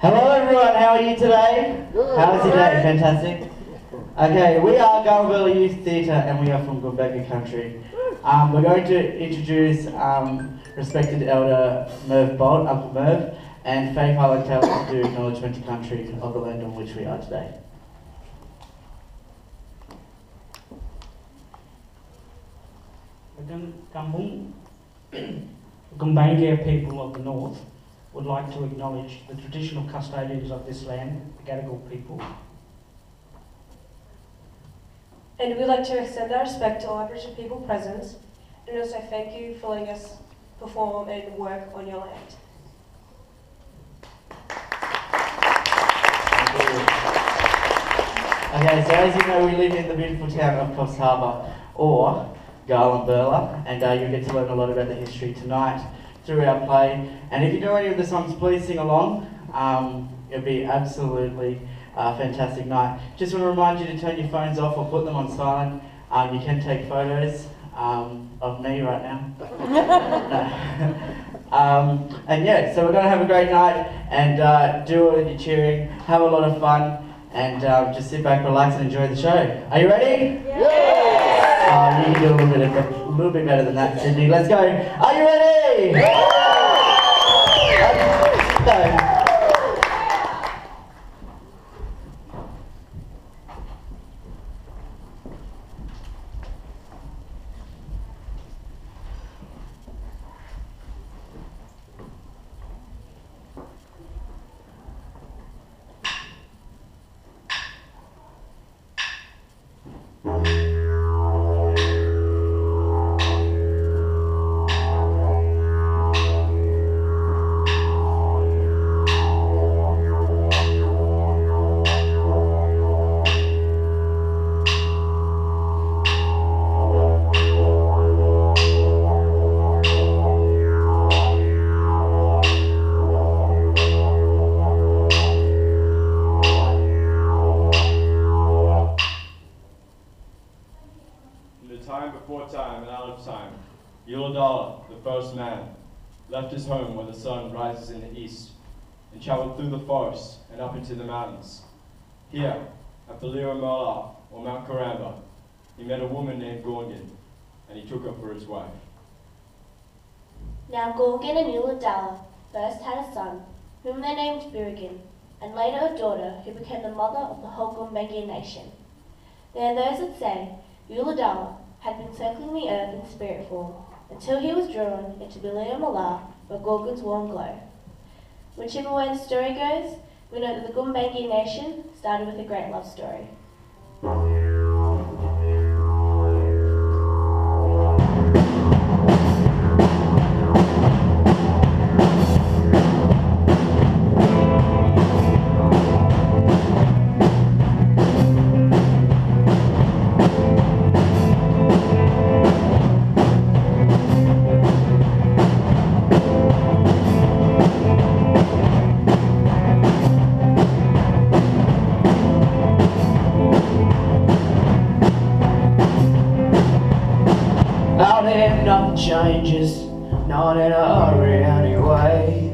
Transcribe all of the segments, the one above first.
Hello everyone, how are you today? Good. How is your day? Fantastic. Okay, we are Garlambirla Youth Theatre and we are from Gumbaga country. We're going to introduce respected Elder Merv Bolt, Uncle Merv, and Faith Highland Taylor to do acknowledgement to country of the land on which we are today. Gumbaga people of the north would like to acknowledge the traditional custodians of this land, the Gadigal people. And we'd like to extend our respect to all Aboriginal people present, and also thank you for letting us perform and work on your land. Okay, so as you know, we live in the beautiful town of Coffs Harbour, or Garlambirla, and you'll get to learn a lot about the history tonight through our play. And if you know any of the songs, please sing along. It'll be absolutely a fantastic night. Just want to remind you to turn your phones off or put them on silent. You can take photos of me right now. And yeah, so we're going to have a great night and do all of your cheering, have a lot of fun, and just sit back, relax, and enjoy the show. Are you ready? Yeah. You can do a little bit better than that, Sydney. Let's go. Are you ready? Yeah. left his home when the sun rises in the east, and travelled through the forest and up into the mountains. Here, at Garlambirla, or Mount Karamba, he met a woman named Gorgon, and he took her for his wife. Now Gorgon and Uladala first had a son, whom they named Birigan, and later a daughter who became the mother of the whole Gumbaga nation. There are those that say Uladala had been circling the earth in spirit form until he was drawn into Garlambirla by Gorgon's warm glow. Whichever way the story goes, we know that the Gumbaga nation started with a great love story. Nothing changes, not in a hurry anyway.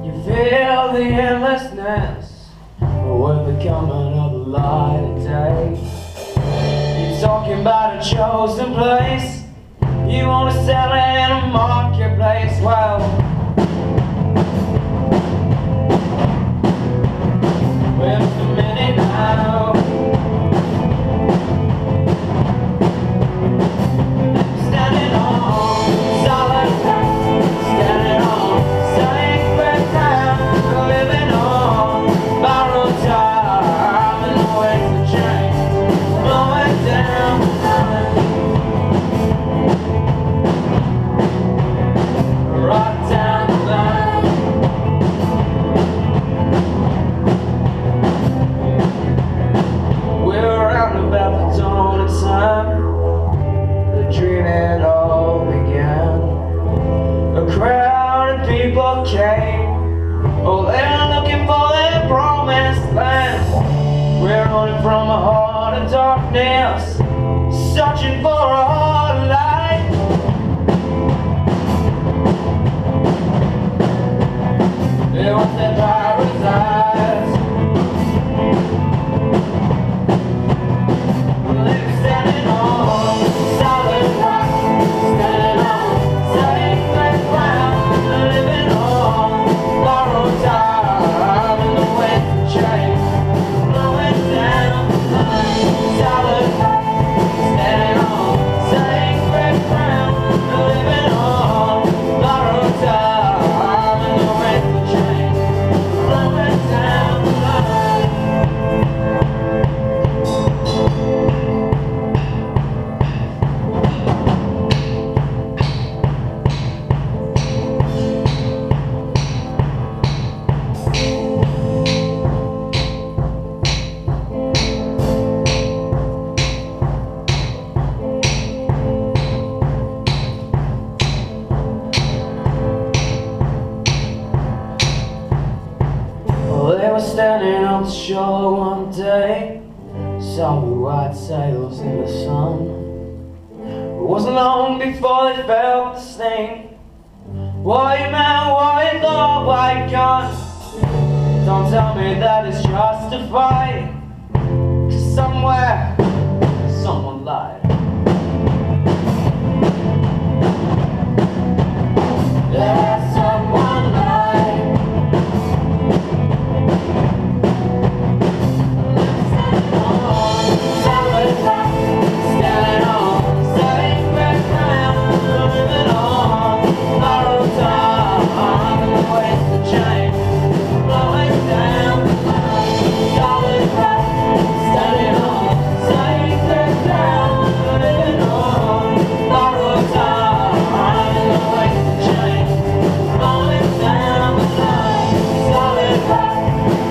You feel the endlessness with the coming of the light of day. You're talking about a chosen place, you want to sell it in a marketplace. Well, where's the minute now? Oh, they're looking for their promised land. We're running from a heart of darkness, searching for a heart of light. was their paradise. They were standing on solid rock, standing on sacred ground, living on borrowed time in the winds of change, blowing down the line. Solid rock, standing on sacred ground, living on borrowed time in the winds of change, blowing down the line. Well, they were standing on the shore one day, saw the white sails in the sun. It wasn't long before they felt the sting. White man, white law, white gun. Don't tell me that it's justified, 'cause somewhere, someone lied. Yeah, someone lied. Solid rock, standing on sacred ground, living on borrowed time in the winds of change, blowing down the line. Solid rock, standing on sacred ground, living on borrowed time in the winds of change, blowing down the line. Solid rock,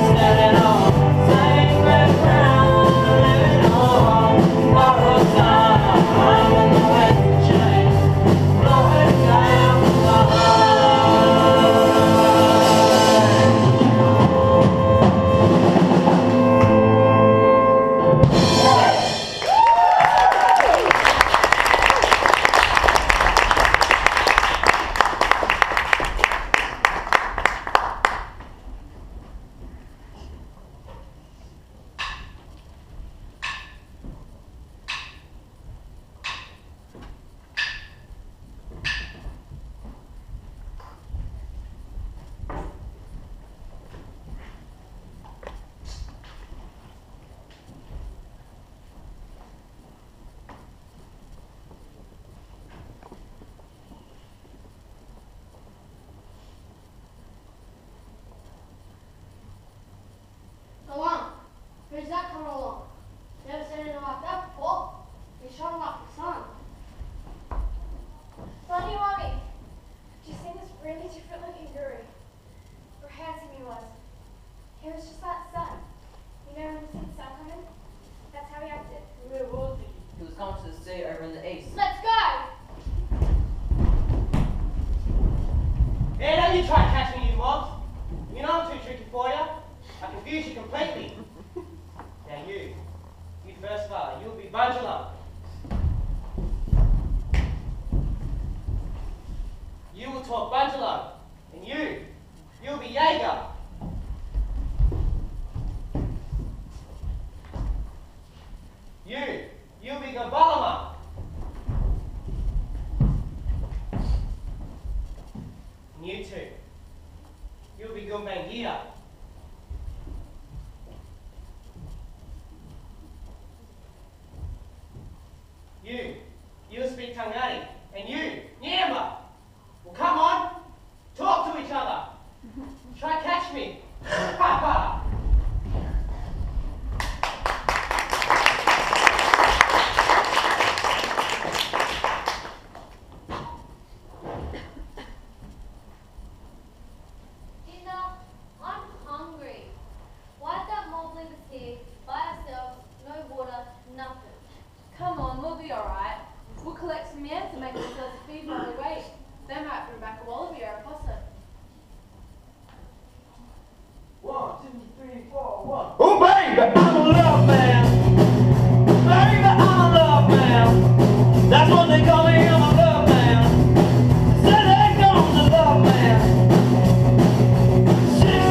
standing on sacred ground, living on borrowed time in the winds of change, blowing down the line. Along. Who's that coming along? Never seen anything like that before. He's shining like the sun. Funny, Mommy. Just seen this really different looking guru. How handsome he was. He was just like the sun. You know when you see the sun coming? That's how he acted. Where was he? He was coming to the sea over in the east. Let's go! Hey, don't you try to catch me, you mobs. You know I'm too tricky for you. I confuse you completely. Now you first fella, you'll be Bungelum. You will talk Bungelum. And you'll be Jaeger. You'll be Gabalama. And you two, you'll be Gumbangira. You'll speak Tangari, and Nyamba. Well, come on, talk to each other. Try catch me. Papa. Dinner, I'm hungry. Why'd that mob leave us here by ourselves, no water, nothing? Come on, we'll be alright. We'll collect some yams and make ourselves a feed while we wait. They might bring back a wallaby or a possum. 1, 2, 3, 4, 1. Oh baby, I'm a love man. Baby, I'm a love man. That's what they call me, I'm a love man. Said they call me the love man. 6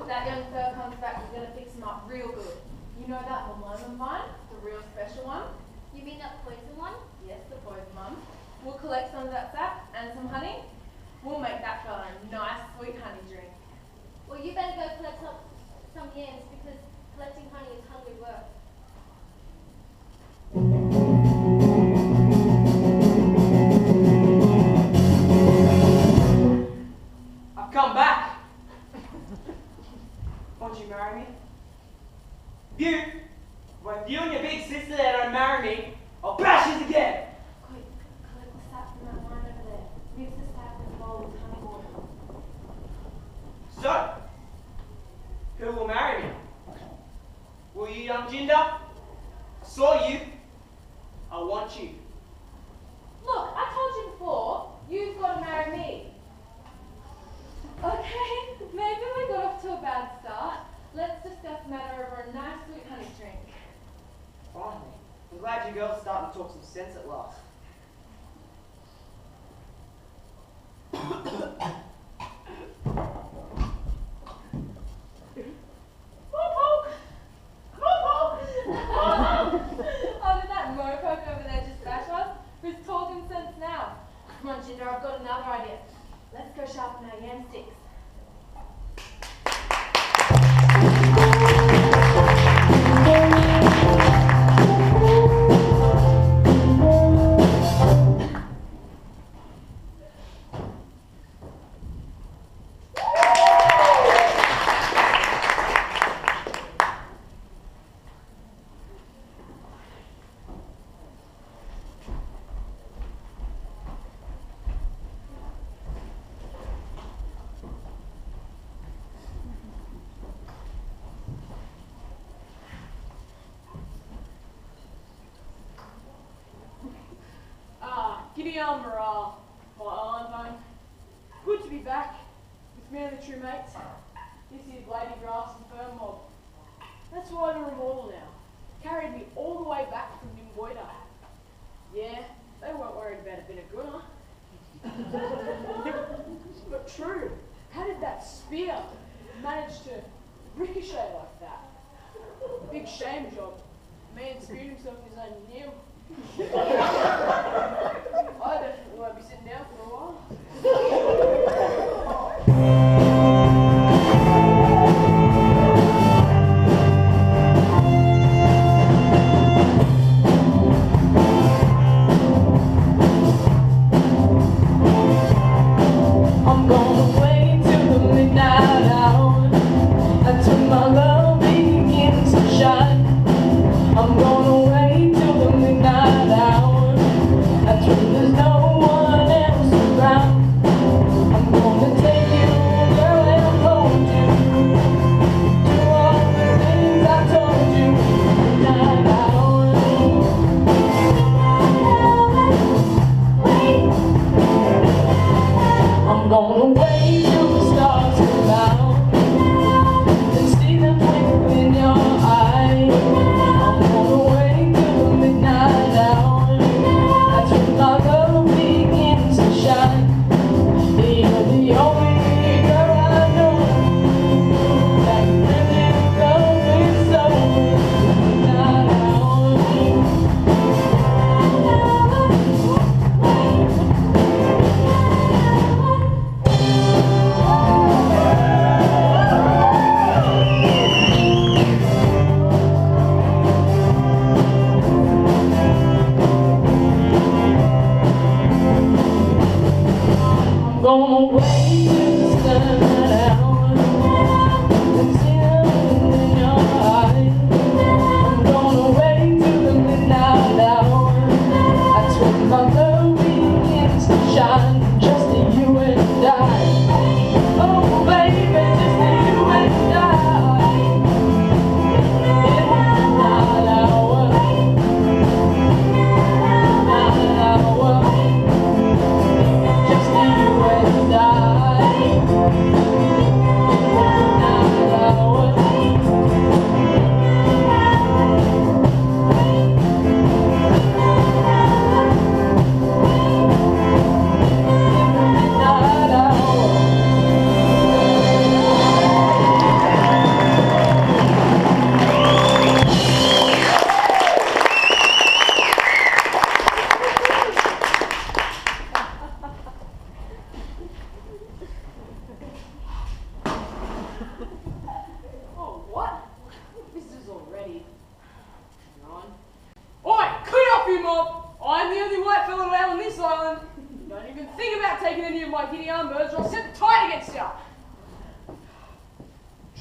That young fella comes back, we're going to fix him up real good. You know that Maloma mine, the real special one? You mean that poison one? Yes, the poison one. We'll collect some of that sap and some honey. We'll make that fella a nice sweet honey drink. Well, you better go collect some yams because collecting honey is hungry work. I've come back. Won't you marry me? If you and your big sister there don't marry me, I'll bash you again. Quick, collect the sap from that mine over there. Mix the sap in a bowl with honey water. So, who will marry me? Will you, young Jinder? I saw you. I want you. Look, I told you before, you've got to marry me. Okay, maybe we got off to a bad start. Let's discuss the matter over a nice sweet honey drink. Finally. I'm glad you girls are starting to talk some sense at last. Oh, did that mopoke over there just bash us? Who's talking sense now? Come on, Jinder, I've got another idea. Let's go sharpen our yam sticks. Garlambirla, my island home. Good to be back with me and the true mates. This is Lady Grass and Fern Mob. That's why they're immortal now. Carried me all the way back from Nimboida. Yeah, they weren't worried about a bit of guna. But true, how did that spear manage to ricochet like that? Big shame job. Man speared himself in his own nail. I definitely won't be sitting down for a while. I'm gonna wait till the midnight hour until my love begins to shine. I'm gonna wait till the midnight hour until there's no one else around.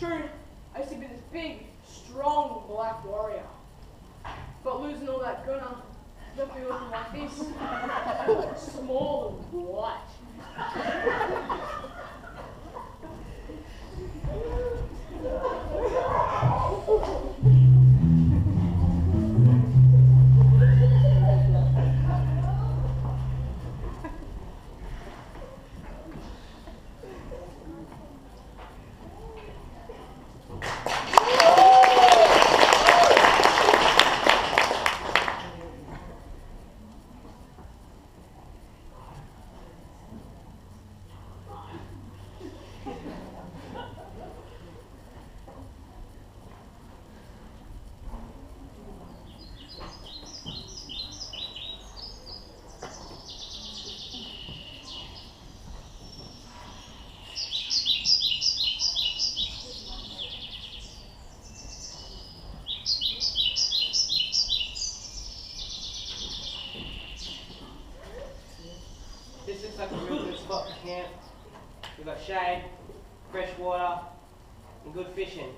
true, I used to be this big, strong black warrior. But losing all that gunner left me looking like this. Small and white. This looks like a real good spot for camp. We've got shade, fresh water, and good fishing.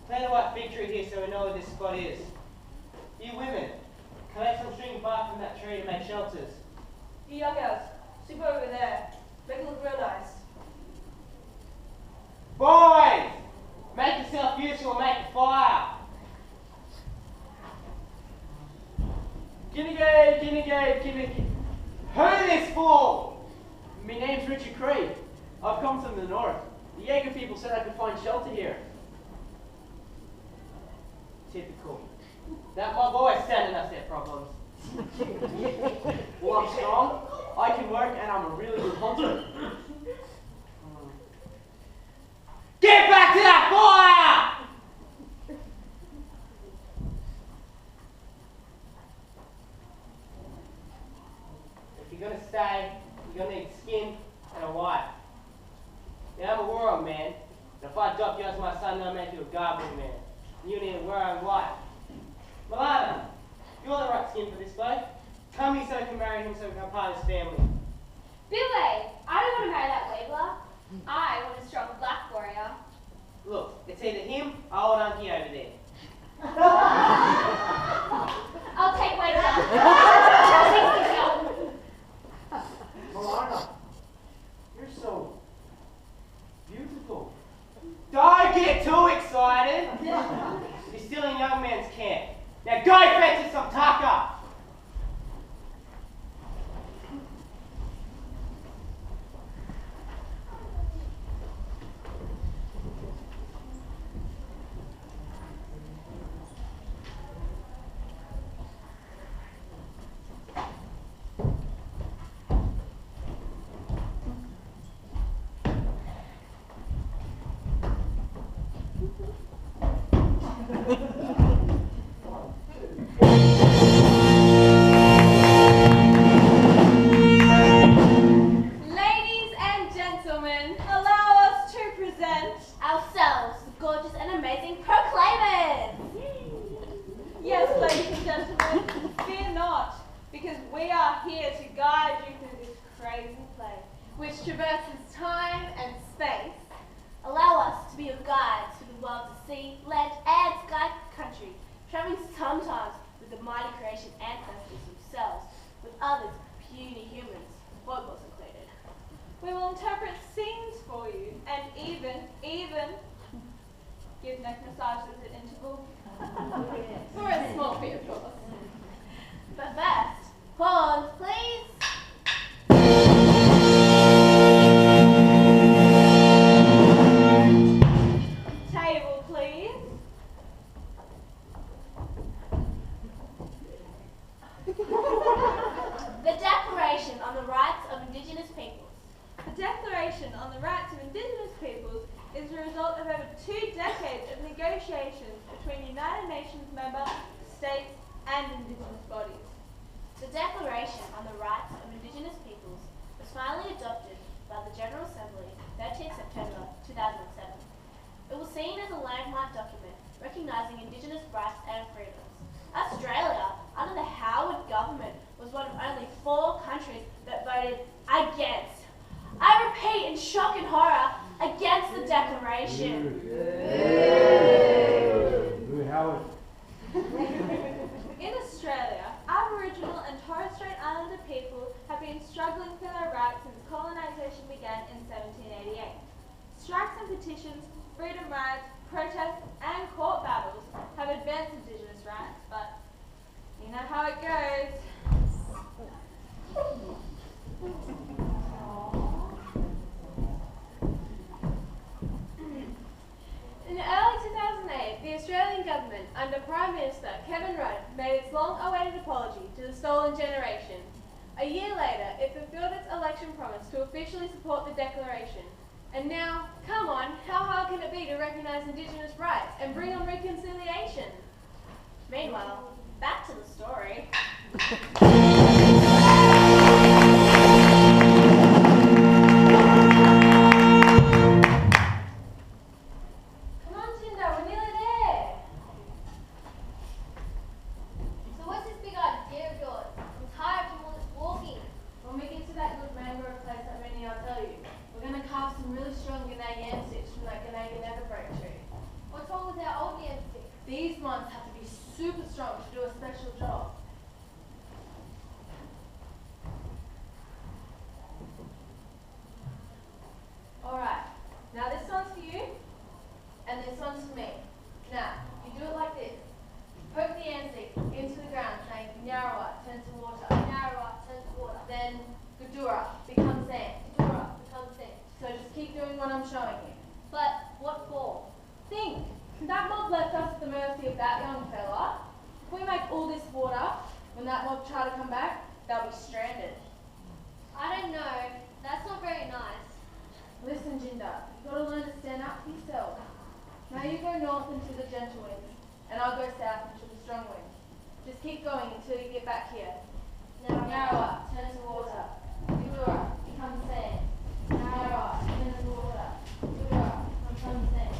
Plant a white fig tree here so we know where this spot is. You women, collect some string bark from that tree to make shelters. You young girls, super over there. Make it look real nice. Boys! Make yourself useful and make a fire. Ginnegate. Who this for? My name's Richard Craig. I've come from the north. The Jaeger people said I could find shelter here. Typical. That mob always sending us their problems. Well, I'm strong, I can work, and I'm a really good hunter. Get back to that fire! If you're gonna stay, you're gonna need skin and a wife. Now I'm a warrior man, and if I adopt you as my son, I'll make you a Garlambirla man. And you need a warrior wife. Milana, you're the right skin for this bloke. Come here so I can marry him so we can become part of his family. Billy, I don't want to marry that Weebler. I want a strong black warrior. Look, it's either him or old Unky over there. I'll take Weebler. Milana, you're so beautiful. Don't get too excited. You're still in young man's camp. Now go fetch us some tucker. Ladies and gentlemen, allow us to present Ourselves, the gorgeous and amazing proclaimers! Yes, ladies and gentlemen, fear not, because we are here to guide you through this crazy play, which traverses time and space. Allow us to be your guides through the world of sea, land, and sky country, traveling sometimes with the mighty creation ancestors themselves, with others puny humans, vocals included. We will interpret scenes for you and even give neck massages at intervals. For a small fee, of course. But first, horns, please! Table, please. The Declaration on the Rights of Indigenous Peoples. The Declaration on the Rights of Indigenous Peoples is the result of over 2 decades of negotiations between United Nations member states and Indigenous bodies. The Declaration on the Rights of Indigenous Peoples was finally adopted by the General Assembly 13 September 2007. It was seen as a landmark document recognising Indigenous rights and freedoms. Australia, under the Howard government, was one of only 4 countries that voted against. I repeat in shock and horror, Against the Declaration. Howard. In Australia, Aboriginal and Torres Strait Islander people have been struggling for their rights since colonisation began in 1788. Strikes and petitions, freedom rides, protests and court battles have advanced Indigenous rights, but you know how it goes. In early 2008, the Australian government, under Prime Minister Kevin Rudd, made its long-awaited apology to the stolen generation. A year later, it fulfilled its election promise to officially support the Declaration. And now, come on, how hard can it be to recognise Indigenous rights and bring on reconciliation? Meanwhile, back to the story. Come on, Tinder, we're nearly there. So what's this big idea of yours? I'm tired from all this walking. When we get to that good mangrove place that Minnie, I'll tell you, we're going to carve some really strong G'nay yam sticks from that G'nay evergreen tree. What's wrong with our old yam sticks? These ones have to be super strong to do a special job. Alright, now this one's for you, and this one's for me. Now, you do it like this. Poke the yam stick into the ground, saying Nyarawat, turn to water. Nyarawat, turn to water. Then Gudura, becomes sand. Gudura, becomes sand. So just keep doing what I'm showing you. But what for? Think! That mob left us at the mercy of that young fella. If we make all this water, when that mob try to come back, they'll be stranded. I don't know. That's not very nice. Listen, Jinder, you've got to learn to stand up for yourself. Now you go north into the gentle winds, and I'll go south into the strong winds. Just keep going until you get back here. Nyarawat, turn to water. Gudura, become sand. Nyarawat, turn to water. Gudura, become sand.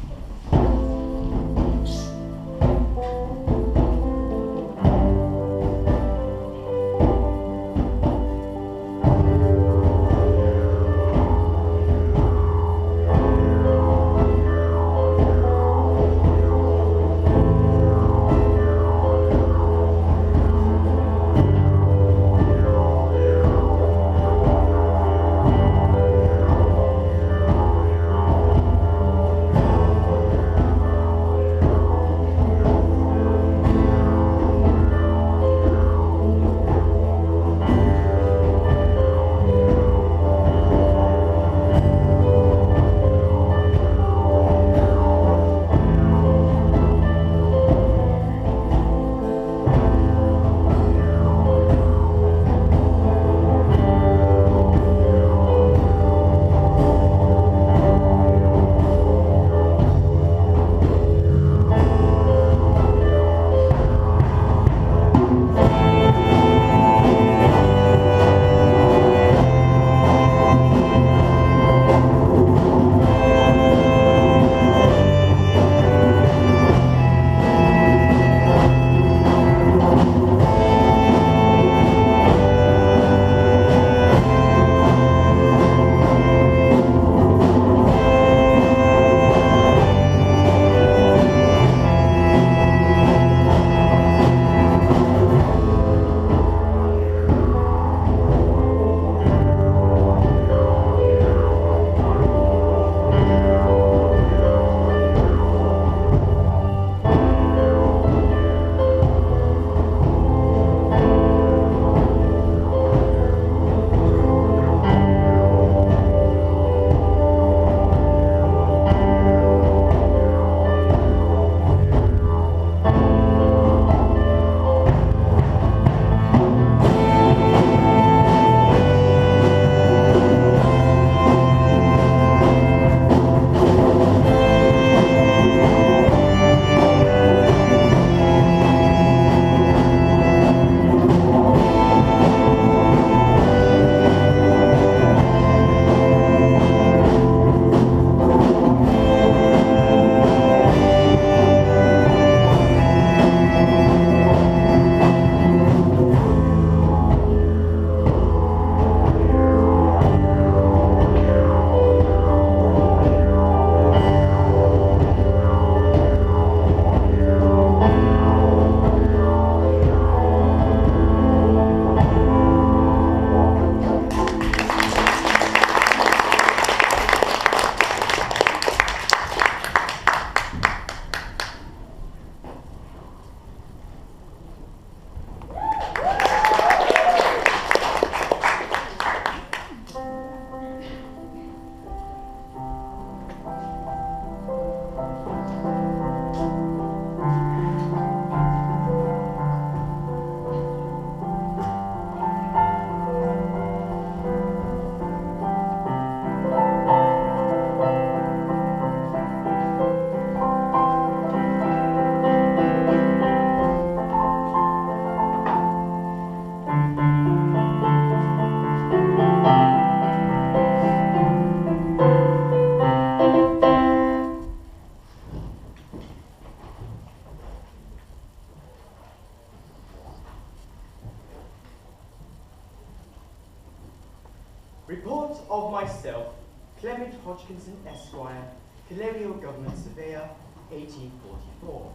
report of myself, Clement Hodgkinson, Esquire, Colonial Government Surveyor, 1844.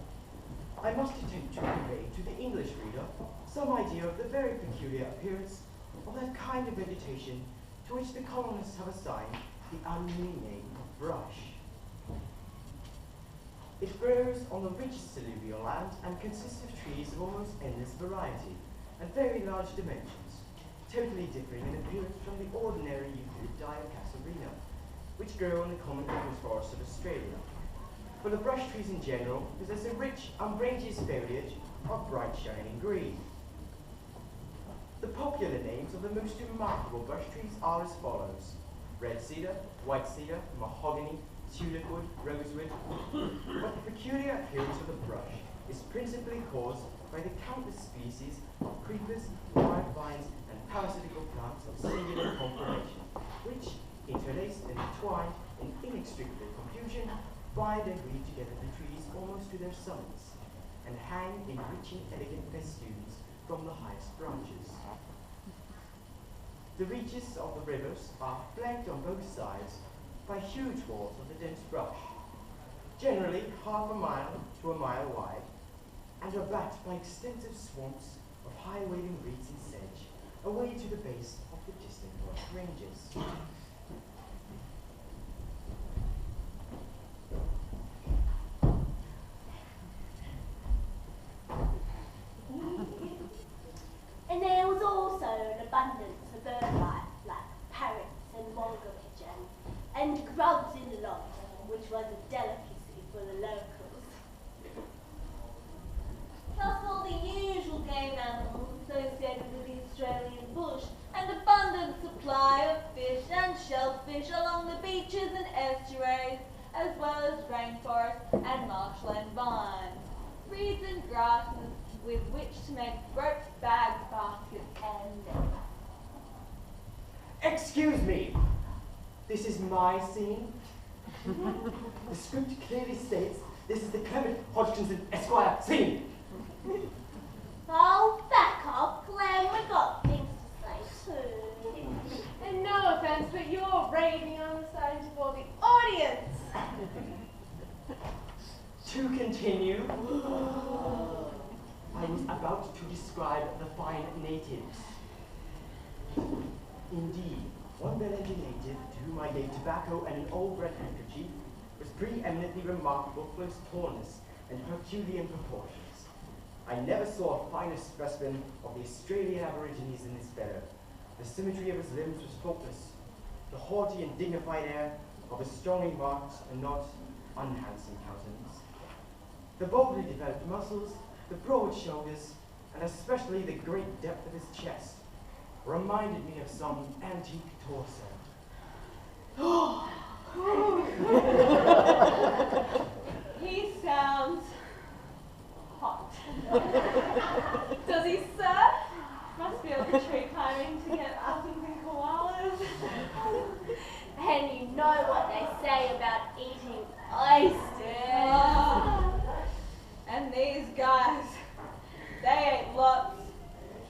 I must attempt to convey to the English reader some idea of the very peculiar appearance of that kind of vegetation to which the colonists have assigned the unmeaning name of brush. It grows on the richest alluvial land and consists of trees of almost endless variety and very large dimensions, totally differing in appearance from the ordinary Eucalypti of Casuarina, which grow on the common open forests of Australia. For the brush trees in general possess a rich, umbrageous foliage of bright shining green. The popular names of the most remarkable brush trees are as follows: red cedar, white cedar, mahogany, tulip wood, rosewood. But the peculiar appearance of the brush is principally caused by the countless species of creepers, wild vines, and parasitical plants of singular conformation, which, interlaced and entwined in inextricable confusion, bind and weave together the trees almost to their summits, and hang in rich and elegant festoons from the highest branches. The reaches of the rivers are flanked on both sides by huge walls of the dense brush, generally half a mile to a mile wide, and are backed by extensive swamps of high waving reeds and sedge away to the base of the distant North Ranges. And there was also an abundance of birdlife, like parrots and mulga pigeons, and grubs in the lot, which was a delicacy for the locals. Plus all the usual game animals associated with the Australian bush, and abundant supply of fish and shellfish along the beaches and estuaries, as well as rainforests and marshland vines, reeds and grasses with which to make ropes, bags, baskets, and nets. Excuse me, this is my scene. The script clearly states this is the Clement Hodgkinson Esquire scene. Oh, back off, Clem, we've got things to say too. And no offense, but you're raving on the stage for the audience. To continue, I was about to describe the fine natives. Indeed, one Belgian native to whom I gave tobacco and an old red handkerchief was preeminently remarkable for his tallness and Herculean proportions. I never saw a finer specimen of the Australian Aborigines than this fellow. The symmetry of his limbs was faultless. The haughty and dignified air of his strongly marked and not unhandsome countenance. The boldly developed muscles, the broad shoulders, and especially the great depth of his chest, reminded me of some antique torso. He sounds hot. Does he surf? Must be able to tree climbing to get elephants and koalas. And you know what they say about eating oysters. Oh. And these guys, they ate lots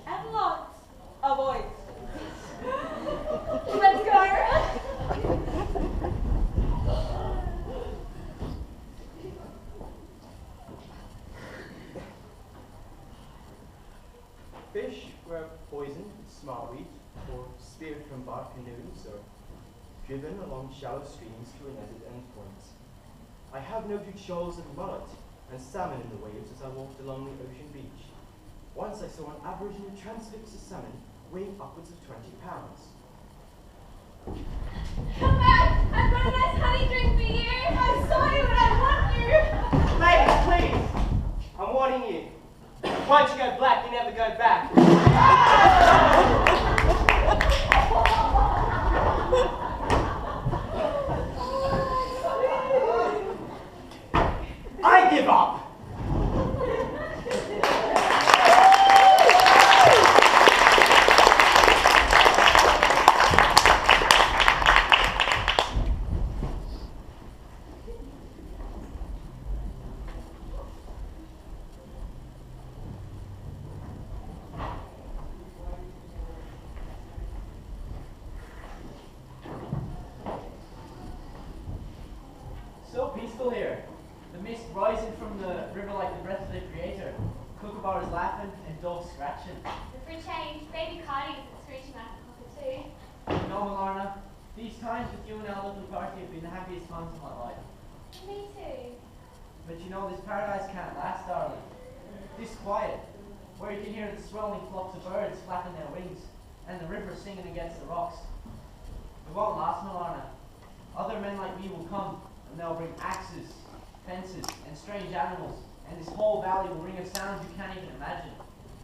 and lots of oysters. Let's go. Fish were poisoned with smartweed or speared from bark canoes or driven along shallow streams to netted endpoints. I have noted shoals of mullet and salmon in the waves as I walked along the ocean beach. Once I saw an aboriginal transfixed salmon weighing upwards of 20 pounds. Come back! I've got a nice honey drink for you! I saw you and I want you! Ladies, please! I'm warning you. Once you go black, you never go back. I give up! rising from the river like the breath of the Creator. Kookaburras laughing and dogs scratching. But for a change, baby Cardi isn't screeching like a cockatoo. No, Lorna, these times with you and our little party have been the happiest times of my life. Me too. But you know, this paradise can't last, darling. This quiet, where you can hear the swelling flocks of birds flapping their wings, and the river singing against the rocks. It won't last, Lorna. Other men like me will come, and they'll bring axes, fences, and strange animals, and this whole valley will ring of sounds you can't even imagine.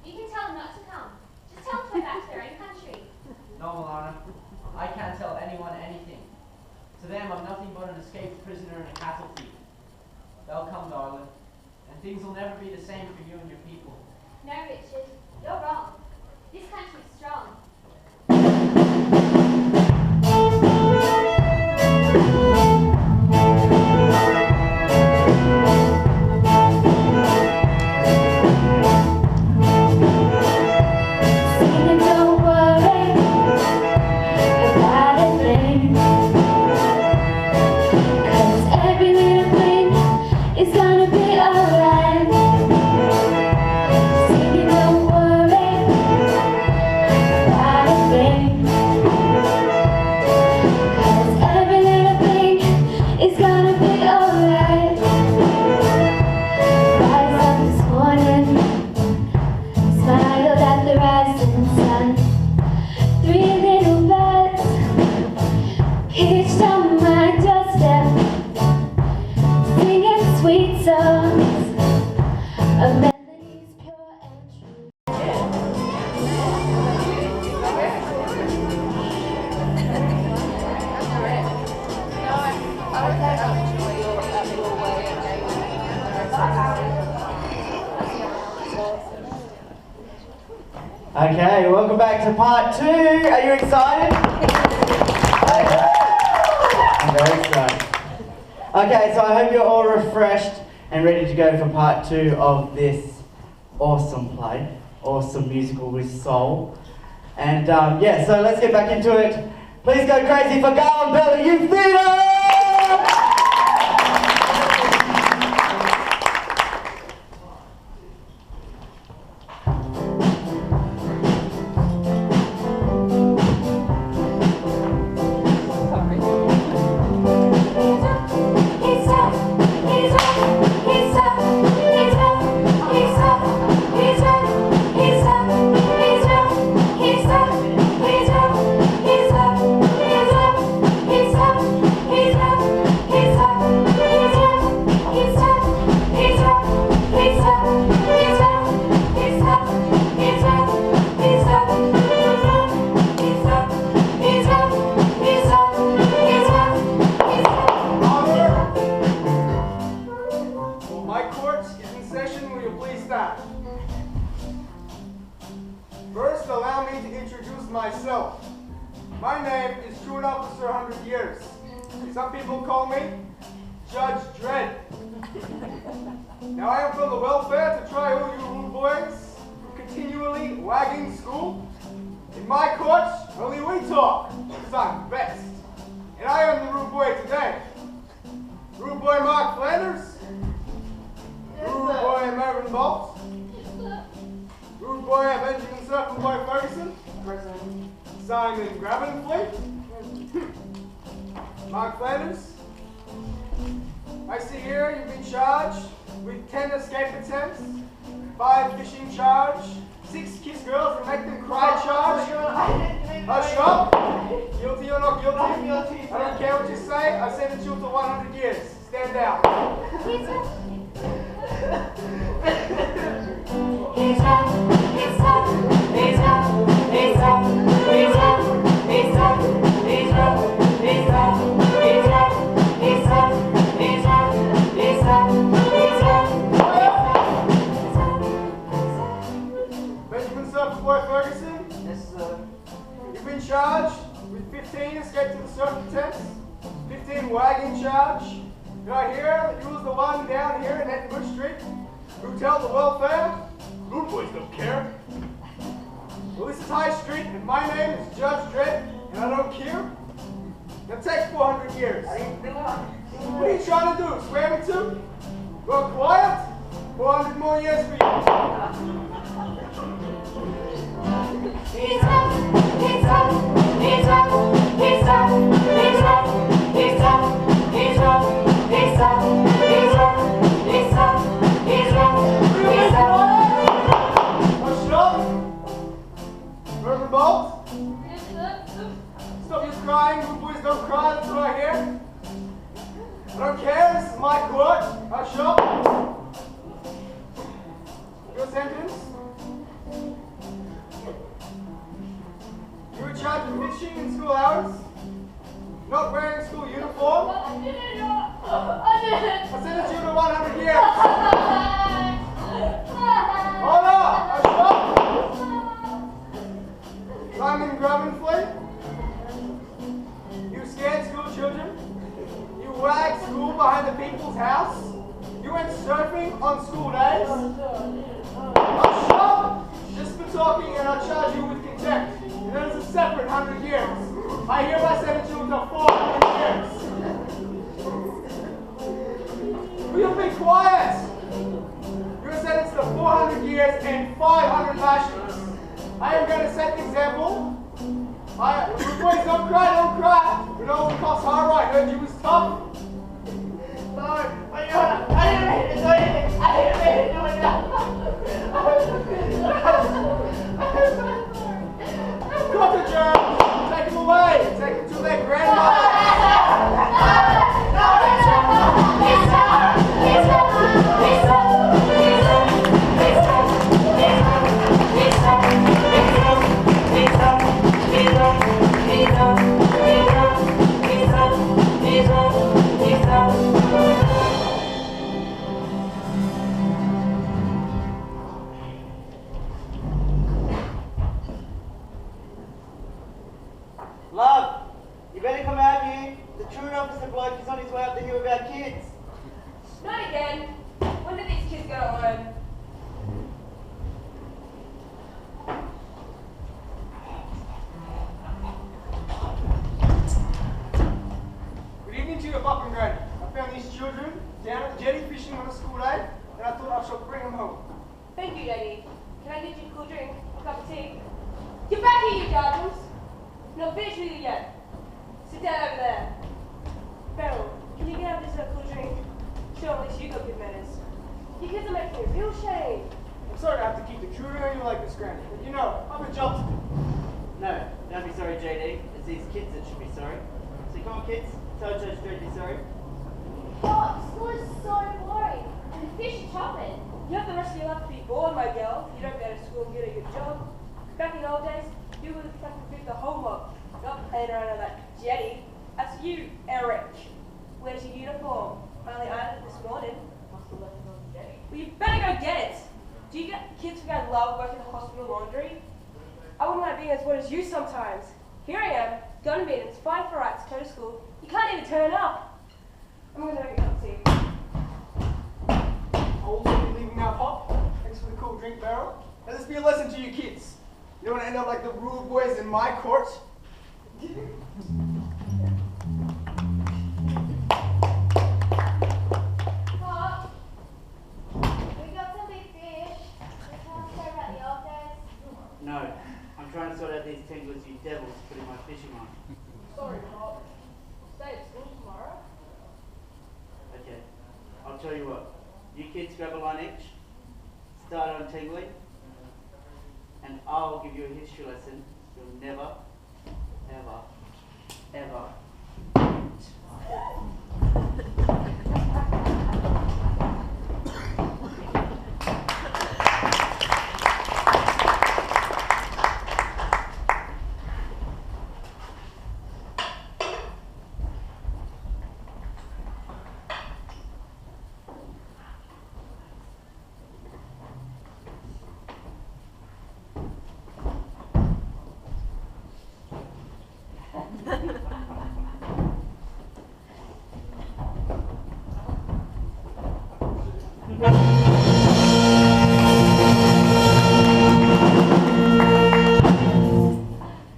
You can tell them not to come. Just tell them to go back to their own country. No, Milana, I can't tell anyone anything. To them, I'm nothing but an escaped prisoner and a cattle thief. They'll come, darling, and things will never be the same for you and your people. No, Richard, you're wrong. This country's strong. Okay, welcome back to part 2. Are you excited? I'm very excited. Okay, so I hope you're all refreshed and ready to go for part 2 of this awesome play, awesome musical with soul. And yeah, so let's get back into it. Please go crazy for Garlambirla Youth Theatre! First, allow me to introduce myself. My name is Truant Officer 100 Years. Some people call me Judge Dredd. Now I am from the welfare to try all you rude boys who continually wagging school. In my court, only we talk, because I'm the best. And I am the rude boy today. Rude boy Mark Flanders. Rude boy Mervyn Bolt. Rude boy Avenging himself and boy Ferguson. Simon Grabenfleet. Mark Flanders. I see here you've been charged with 10 escape attempts, 5 fishing charge, 6 kiss girls and make them cry charge. Hush up. Guilty or not guilty? I'm guilty. I don't care what you say. I sentence you to 100 years. Stand down. Benjamin Surfer Boy Ferguson? Yes, sir. You've been charged with 15 escape to the surf attempts, 15 wagging charge. Did I hear that you was the one down here in Edinburgh Street who tell the welfare? Rude boys don't care. Well, this is High Street, and my name is Judge Dredd, and I don't care. Now take 400 years. What are you trying to do? Swear me to? Well, quiet. 400 more years for you. He's up, he's up, he's up, he's up, he's up, he's up, he's up, he's up, he's up, he's up, he's up, he's up. Shut up. Remember both? Stop your crying, you boys don't cry, that's what I hear. I don't care, this is my court. Now shut up. Your sentence? You were charged with fishing in school hours? Not wearing school uniform? I didn't. I sentenced you to 100 years. Hold on! Now shut up. Simon Gravenfleet? You scared school children? You wagged school behind the people's house? You went surfing on school days? I'll shut up! Just for talking and I'll charge you with contempt. And that is a separate 100 years. I hereby sentence you to 400 years. Will you be quiet? You're sentenced to 400 years and 500 lashings. I am going to set the example. Boys, don't cry, don't cry. You know what Coffs Harbour, I heard you was tough. No, I didn't mean to do anything. I didn't mean to do it. Cut the germs. Take them away. Take them to their grandmother. Love, you better come out here. The truant officer bloke is on his way up to hear about kids. Not again. When do these kids go to learn? Good evening to your pop and granny. I found these children down at the jetty fishing on a school day, and I thought I should bring them home. Thank you, Lady. Can I get you a cool drink? A cup of tea? Get back here, you darlings! Not finished with you yet. Sit down over there. Beryl, can you get out this cool drink? Sure, at least you got good manners. You kids are making a real shame. I'm sorry to have to keep the tutor on you like this, Granny, but you know, I'm a job to do. No, don't be sorry, JD. It's these kids that should be sorry. So come on, kids. Tell Judge Dredd to be sorry. Oh, school is so boring. And the fish are chopping. You have the rest of your life to be bored, my girl. You don't go to school and get a good job. Back in the old days, you would have fucking picked the whole lot. Not playing around on that jetty. That's you, Eric. Where's your uniform? I only ironed it this morning. Must have left it on the jetty. Well, you better go get it. Do you get kids who guys love working the hospital laundry? I wouldn't mind being as bored as you sometimes. Here I am, gun meetings, fight for rights, go to school. You can't even turn up. I'm gonna go get a tea. I'll also be leaving now, Pop. Thanks for the cool drink, Beryl. Let this be a lesson to you kids. You don't want to end up like the rude boys in my court. Pop, we got some big fish. We can't say about the old days. No, I'm trying to sort out these tanglers you devils putting my fishing on. Sorry, Pop. Stay at school tomorrow. Okay, I'll tell you what. You kids grab a line each, start on tingling, and I'll give you a history lesson you'll never, ever, ever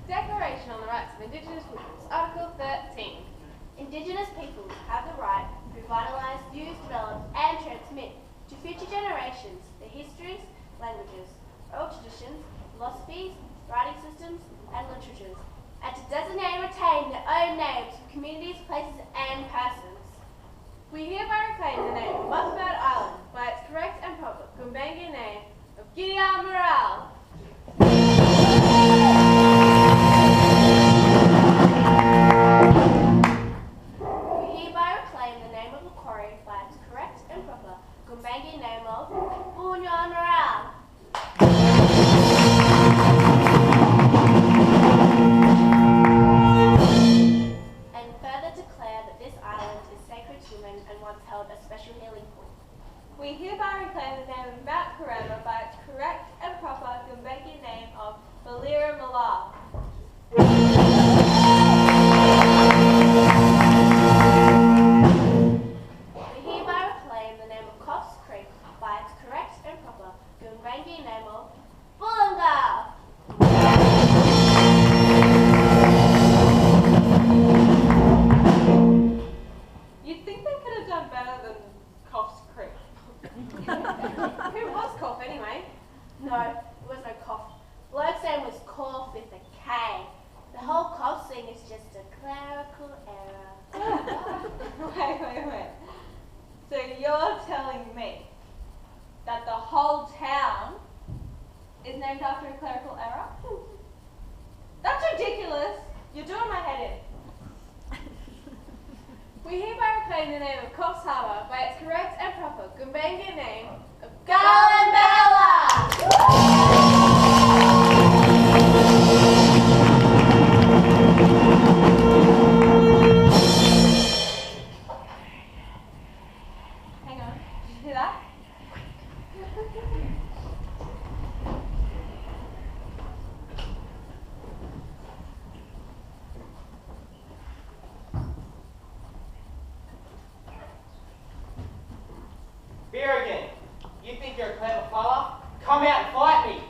Declaration on the Rights of Indigenous Peoples, Article 13. Indigenous peoples have the right to revitalize, use, develop, and transmit communities, places, and persons. We hereby reclaim the name of Mossbird Island by its correct and proper Gumbaynggirr name of Garlambirla. We hereby reclaim the name of Macquarie by its correct and proper Gumbaynggirr name of Garlambirla. And further declare that this island is sacred to women and once held a special healing point. We hereby reclaim the name of Mount Karama by its correct and proper Gumbaynggirr name of Garlambirla. We hereby reclaim the name of Coffs Creek by its correct and proper Gumbaynggirr name of Wollonga. You'd think they could have done better than Coffs Creek. Who was Coff anyway? No, it was no Coff. Bloke's name was Coff with a K. The whole Coff thing is just a clerical error. Wait. So you're telling me that the whole town is named after a clerical error? That's ridiculous. You're doing my head in. We hereby reclaim the name of Coffs Harbour by its correct and proper Gumbaynggirr name of Garlambirla. Hang on, did you hear that? Berrigan, you think you're a clever fella? Come out and fight me!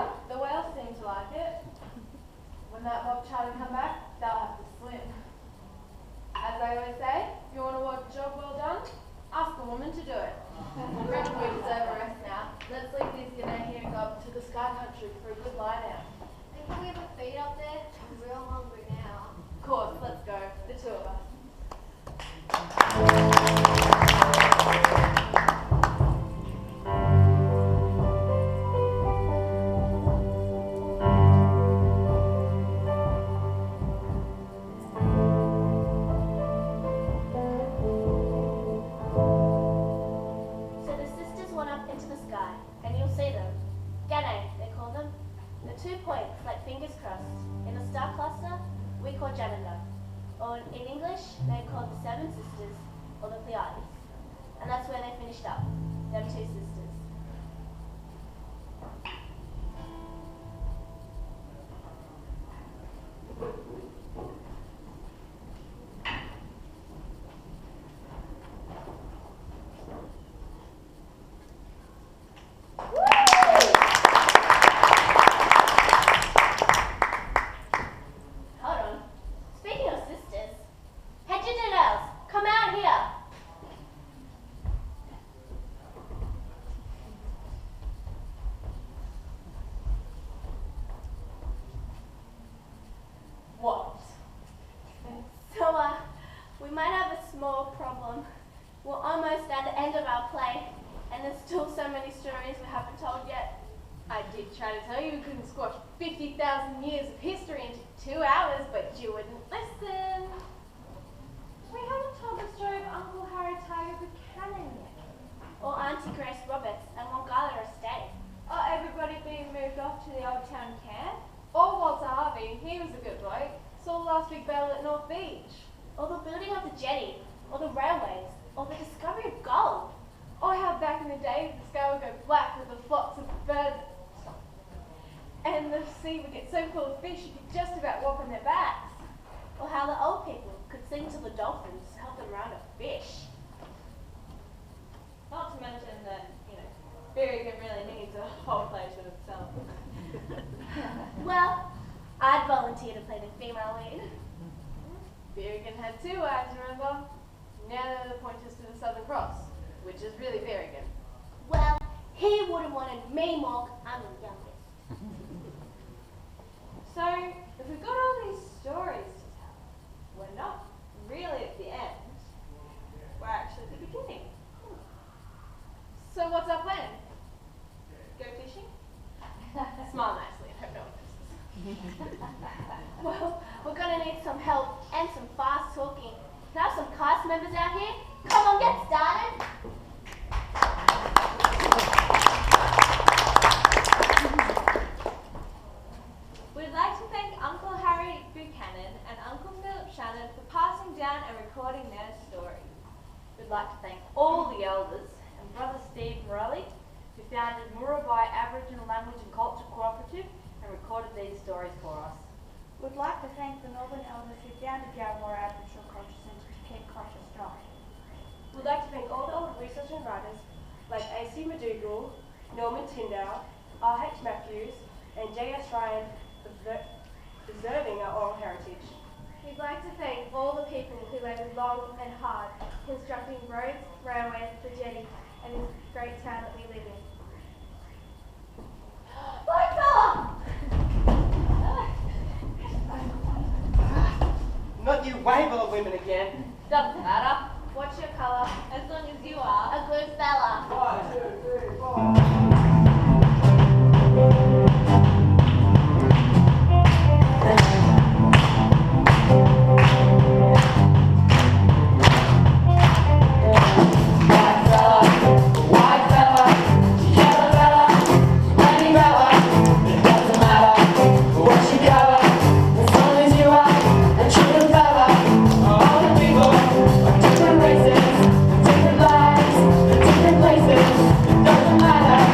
Well, the whales seem to like it. When that mob try to come back, they'll have to swim. As I always say, if you want to work a job well done, ask a woman to do it. Reckon we deserve a rest now. Let's leave these guinea here and go up to the sky country for a good lie down. And can we have a feed up there? I'm real hungry now. Of course, let's go. The two of us. So the sisters went up into the sky, and you'll see them. Gane, they call them. The 2 points, like fingers crossed. In a star cluster, we call Jananda. Or in English, they're called the Seven Sisters, or the Pleiades. And that's where they finished up, them 2 sisters. Hold on. Speaking of sisters, Hedgediddles, come out here. What? So, we might have a small problem. We're almost at the end of our play, and there's still so many stories we haven't told yet. I did try to tell you we couldn't squash 50,000 years of history into 2 hours, but you wouldn't listen. We haven't told the story of Uncle Harry Tiger Buchanan yet. Or Auntie Grace Roberts and Wongala Estate. Or everybody being moved off to the old town camp. Or Walter Harvey, he was a good bloke. Saw the last big battle at North Beach. Or the building of the jetty. Or the railways. Or the discovery of gold. Or how back in the day the sky would go black with the flocks of birds. And the sea would get so full of fish you could just about walk on their backs. Or how the old people could sing to the dolphins to help them round a fish. Not to mention that, Berrigan really needs a whole play to itself. Well, I'd volunteer to play the female lead. Berrigan had 2 wives, remember? Now they're the pointers to the Southern Cross, which is really Berrigan. Well, he would have wanted me more. I'm the youngest. So, if we've got all these stories to tell, we're not really at the end. We're actually at the beginning. So what's our plan? Go fishing? Smile nicely and hope no one notices. Well, we're gonna need some help and some fast talking. Can I have some cast members out here? Come on, get started. We'd like to thank Uncle Harry Buchanan and Uncle Philip Shannon for passing down and recording their story. We'd like to thank all the elders and Brother Steve Morelli, who founded Murabai Aboriginal Language and Culture Cooperative and recorded these stories for us. We'd like to thank the Northern Elders who founded Yarrawara Aboriginal Culture Centre to keep culture strong. We'd like to thank all the old researchers and writers like A.C. McDougall, Norman Tyndale, R.H. Matthews, and J.S. Ryan for preserving our oral heritage. We'd like to thank all the people who labored long and hard constructing roads, railways, the jetty, and this great town that we live in. Not you Wavella women again. Doesn't matter. What's your colour? As long as you are. A good fella. 1, 2, 3, 4. Different races, different lives, different places, it doesn't matter.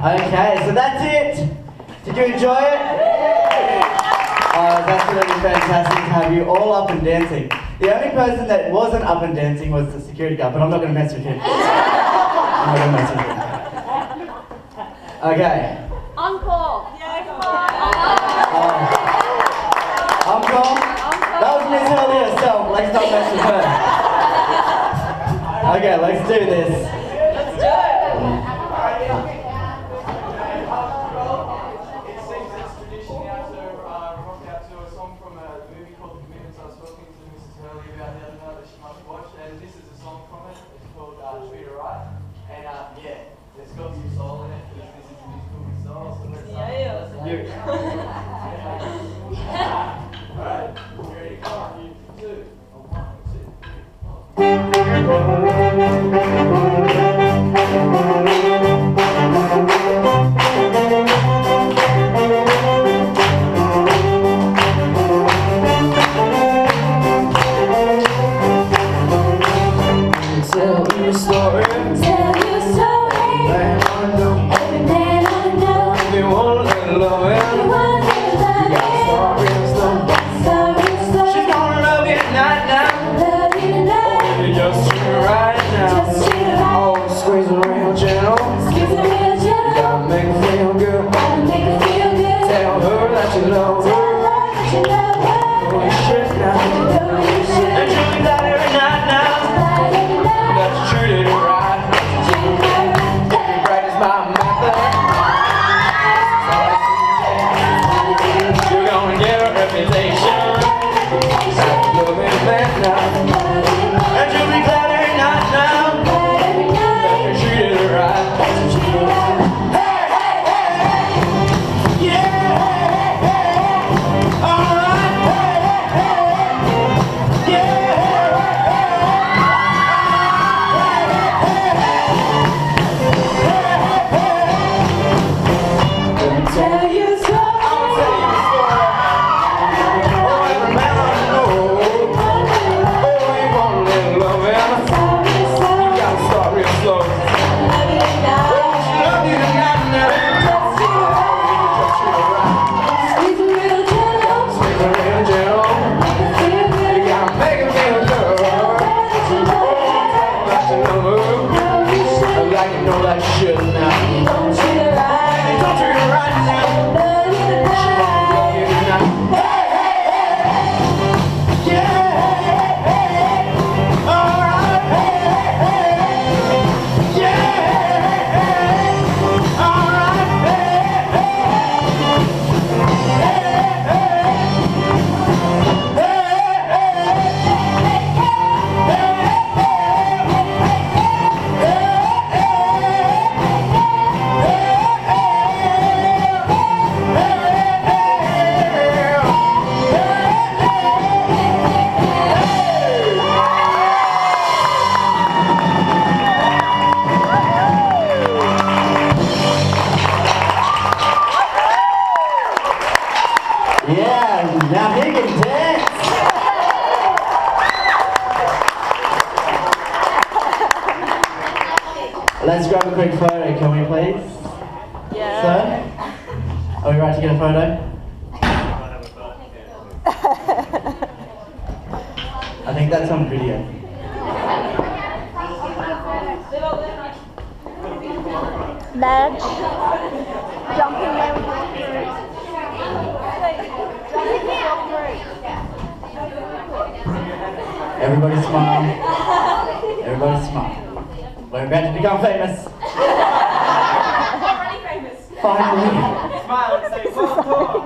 Okay, so that's it. Did you enjoy it? That's absolutely fantastic to have you all up and dancing. The only person that wasn't up and dancing was the security guard, but I'm not going to mess with him. I'm not going to mess with him. Okay. Encore. Yeah, come on. Encore? That was Miss Hurley herself. Let's not mess with her. Okay, let's do this. Let's do it. It seems it's tradition now to rock out to a song from a movie called The Commitments. I was talking to Mrs. Hurley about the other night that she must watch, and this is a song from it. It's called Treat Her Right. And yeah, it's got some soul in it, because this is a musical with soul, so let's do it. Alright, ready? 1, 2. 1, 2, 3. Tell you a story. Tell you a story. Man I know. Every man I know. If you want a little loving, You want a little loving. you got story and stuff. Story, story. She's gonna love you tonight now. Love you tonight. You just treat her right now. Just treat her right. Oh, squeeze her real gentle. Squeeze her real gentle. Gotta make her feel good. Gotta make her feel good. Tell her that you love her. Tell her that you love her. Oh, you should now. Oh, you should. And you'll be glad every night now. Glad every night. That you treated her right. Treat her right. You practice my method. You're gonna get a reputation. Loving man now. And you'll be glad every night now. That you treated her right. Hey, hey, hey, hey. Yeah. Alright. Hey, hey, hey. Yeah. Let me tell you a story. I'ma tell you a story. Oh, every man I know. Oh, you want a little loving. You gotta start real slow. Oh, she love you tonight now. Just treat her right. Squeeze her real gentle. You gotta make her feel good. Like you love her. Like you know that you should now. Don't treat her right. Don't treat her right now. She won't love you tonight. Hey, hey, hey, hey. Yeah, hey, hey, hey. All right, hey, hey, hey. Yeah, hey, hey, hey. All right, hey, hey, Yeah, now he can dance. Let's grab a quick photo, can we please? Yeah. Sir? Are we right to get a photo? I think that's on video. Madge, jumping there with Everybody smile. Everybody smile. We're about to become famous. Already famous. Finally. Smile and say, well done.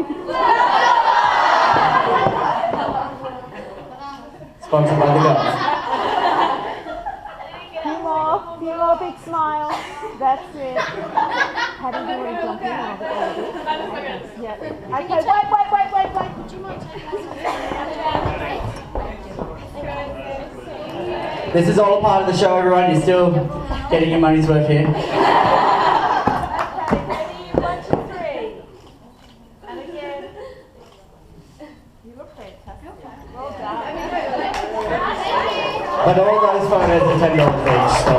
Sponsored by the girls. few more big smiles. That's it. Haven't you already jumped in on it already? Yeah. Okay, wait. Would you mind This is all a part of the show, everyone. You're still getting your money's worth here. Okay, ready? 1, 2, 3. And again. You look fantastic. Well done. But all those photos are $10 each, so.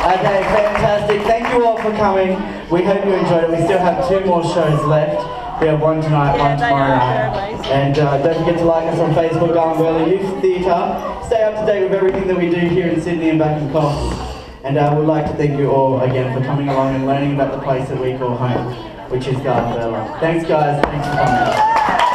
Okay, fantastic. Thank you all for coming. We hope you enjoyed it. We still have 2 more shows left. We have one tonight, one tomorrow night. And don't forget to like us on Facebook, Garlambirla Youth Theatre. Stay up to date with everything that we do here in Sydney and back in Coffs. And I would like to thank you all again for coming along and learning about the place that we call home, which is Garlambirla. Thanks guys, thanks for coming.